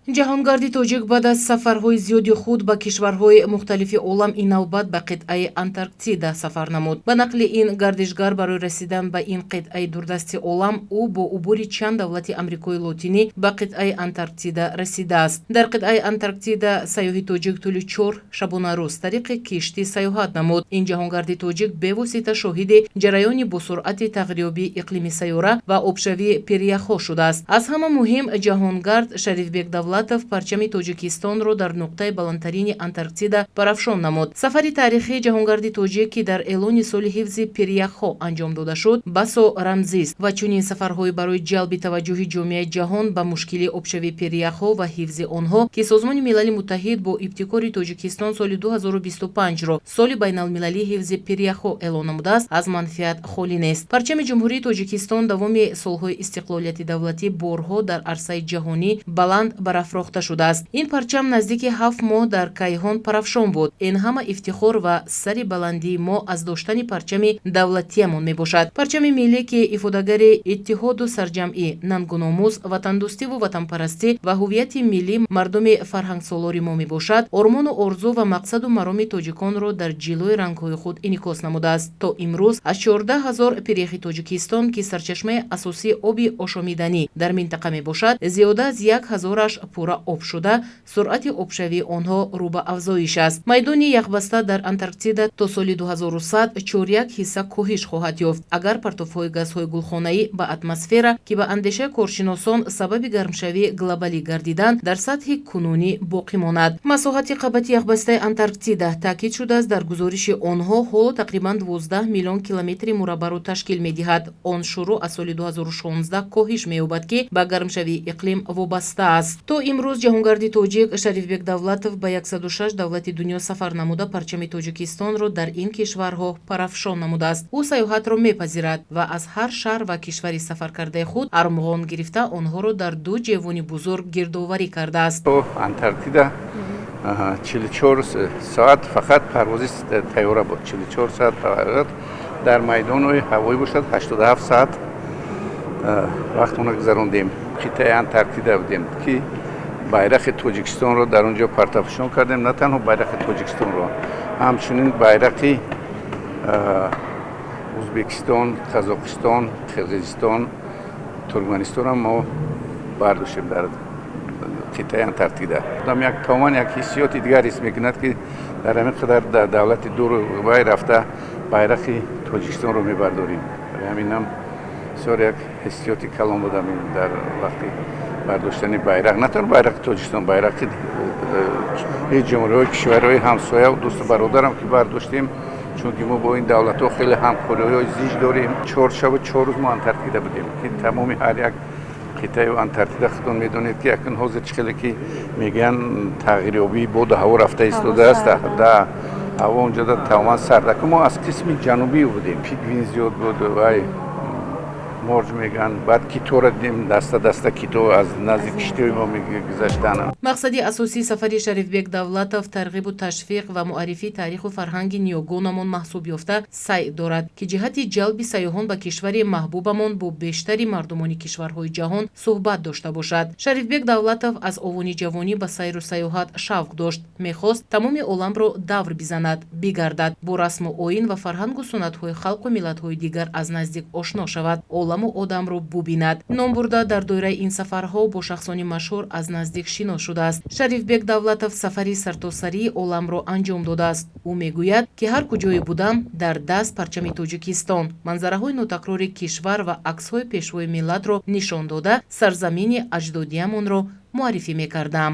ҷаҳонгарди тоҷик баъд аз сафарҳои зиёди худ ба кишварҳои мухталифи олам ин навбат ба қитъаи Антарктида сафар намуд. Ба нақли ин гардишгар барои расидан ба ин қитъаи дурдасти олам, ӯ бо убури чанд давлати Амрикои Лотинӣ ба қитъаи Антарктида расидааст. Дар қитъаи Антарктида сайёҳи тоҷик тӯли 4 шабонарӯз тариқи киштӣ сайёҳат намуд. Ин ҷаҳонгарди тоҷик бевосита шоҳиди ҷараёни босуръати тағйирёбии иқлими сайёра ва обшавии перияхҳо шудааст. Аз ҳама муҳим, ҷаҳонгард Шарифбек Давлатов парчами Тоҷикистонро дар нуқтаи баландтарини Антарктида парафшон намуд. Сафари таърихии ҷаҳонгарди тоҷик, ки дар эълони соли ҳифзи перияхҳо анҷом дода шуд, басо рамзист ва чунин сафарҳои барои ҷалби таваҷҷӯҳи ҷомеаи ҷаҳон ба мушкилии обшавии перияхҳо ва ҳифзи онҳо, ки Созмони Милали Муттаҳид бо ибтикори Тоҷикистон соли 2025-ро соли байналмилалии ҳифзи перияхҳо эълон намудааст, аз манфиат холӣ нест. Парчами Ҷумҳурии Тоҷикистон давоми солҳои истиқлолияти давлатӣ борҳо дар арсаи ҷаҳонӣ баланд барафрохта шудааст. Ин парчам наздики 7 моҳ дар кайҳон парафшон буд. Ин ҳама ифтихор ва сари баландии мо аз доштани парчами давлатиамон мебошад. Парчами миллӣ, ки ифодагари иттиҳоду сарҷамъӣ, нангуномӯз, ватандӯстиву ватанпарастӣ ва ҳуввияти миллии мардуми фарҳангсолори мо мебошад, ормону орзу ва мақсаду мароми тоҷиконро дар ҷилои рангҳои худ инъикос намудааст. То имрӯз аз 14 000 перияхи Тоҷикистон, ки сарчашмаи асосии оби ошомиданӣ дар минтақа мебошад, зиёда аз 1000-аш пурра об шуда, суръати обшавии онҳо рӯ ба афзоиш аст. майдони яхбаста дар Антарктида то соли 2100 4 ҳисса коҳиш хоҳад ёфт, агар партовҳои газҳои гулхонаӣ ба атмосфера, ки ба андешаи коршиносон сабаби гармшавии глобалӣ гардиданд, дар сатҳи кунунӣ боқӣ монад. Масоҳати қабати яхбастаи Антарктида таъкид шудааст, дар гузориши онҳо ҳоло тақрибан 12 миллион километри мураббаъро ташкил медиҳад. Он шурӯъ аз соли 2016 коҳиш меёбад, ки ба гармшавии иқлим вобаста аст. То имрӯз ҷаҳонгарди тоҷик Шарифбек Давлатов ба 106 давлати дунё сафар намуда парчами Тоҷикистонро дар ин кишварҳо парафшон намудааст. Ӯ сайёҳатро мепазирад ва аз ҳар шаҳр ва кишвари сафаркардаи худ армуғон гирифта онҳоро дар 2 ҷевони бузург гирдоварӣ кардааст. Антарктида 44 соат фақат парвози тайёра буд. 44 соат фақат дар майдони ҳавоӣ бошад. 87 соат вақтона гузарондем. қитъаи Антарктида будем, ки байрақи Тоҷикистонро дар онҷо партафшон кардем. На танҳо байрақи Тоҷикистонро, ҳамчунин байрақи Ӯзбекистон, Қазоқистон, Қирғизистон, Туркманистонам мо бардоштем дар қитъаи Антарктида. Одам як тамоман як ҳиссиёти дигар ҳис мекунад, ки дар ҳамин қадар дар давлати дур вай рафта байрақи Тоҷикистонро мебардорем. ҳаминам бисёр як ҳиссиёти калон будам дар вақти бардоштани байрақ. На танҳо байрақи Тоҷикистон, байрақи ҷумҳуриҳои кишварҳои ҳамсоя ва дӯсту бародарам ки бардоштем, чунки мо бо ин давлатҳо хеле ҳамкориҳои зич дорем. 4 шабу 4 рӯз мо Антарктида будем, ки тамоми ҳар як қитъаи Антарктида худтон медонед, ки акун ҳозир чӣ хеле ки мегӯянд тағйирёбии боду ҳаво рафта истодааст. Да, ҳаво онҷода тамоман сард. Мо аз қисми ҷанубӣ будем. Пингвин зиёд буд, вай морҷ мегӯянд. Баъд китора дидем, даста кито аз назди киштиҳои мо мегузаштанд. мақсади асосии сафари Шарифбек Давлатов тарғибу ташвиқ ва муаррифии таъриху фарҳанги ниёгонамон маҳсуб ёфта саъй дорад, ки ҷиҳати ҷалби сайёҳон ба кишвари маҳбубамон бо бештари мардумони кишварҳои ҷаҳон суҳбат дошта бошад. Шарифбек Давлатов аз овони ҷавонӣ ба сайру саёҳат шавқ дошт. Мехост тамоми оламро давр бизанад, бигардад, бо расму оин ва фарҳангу суннатҳои халқу миллатҳои дигар аз наздик ошно шавад, оламу одамро бубинад. Ном бурда дар доираи ин сафарҳо бо шахсони машҳур аз наздик шинос шудааст. Шарифбек Давлатов сафари сартосарии оламро анҷом додааст. Ӯ мегӯяд, ки ҳар куҷое будам, дар даст парчами Тоҷикистон, манзараҳои нотакрори кишвар ва аксҳои пешвои миллатро нишон дода, сарзамини аҷдодиамонро муаррифӣ мекардам.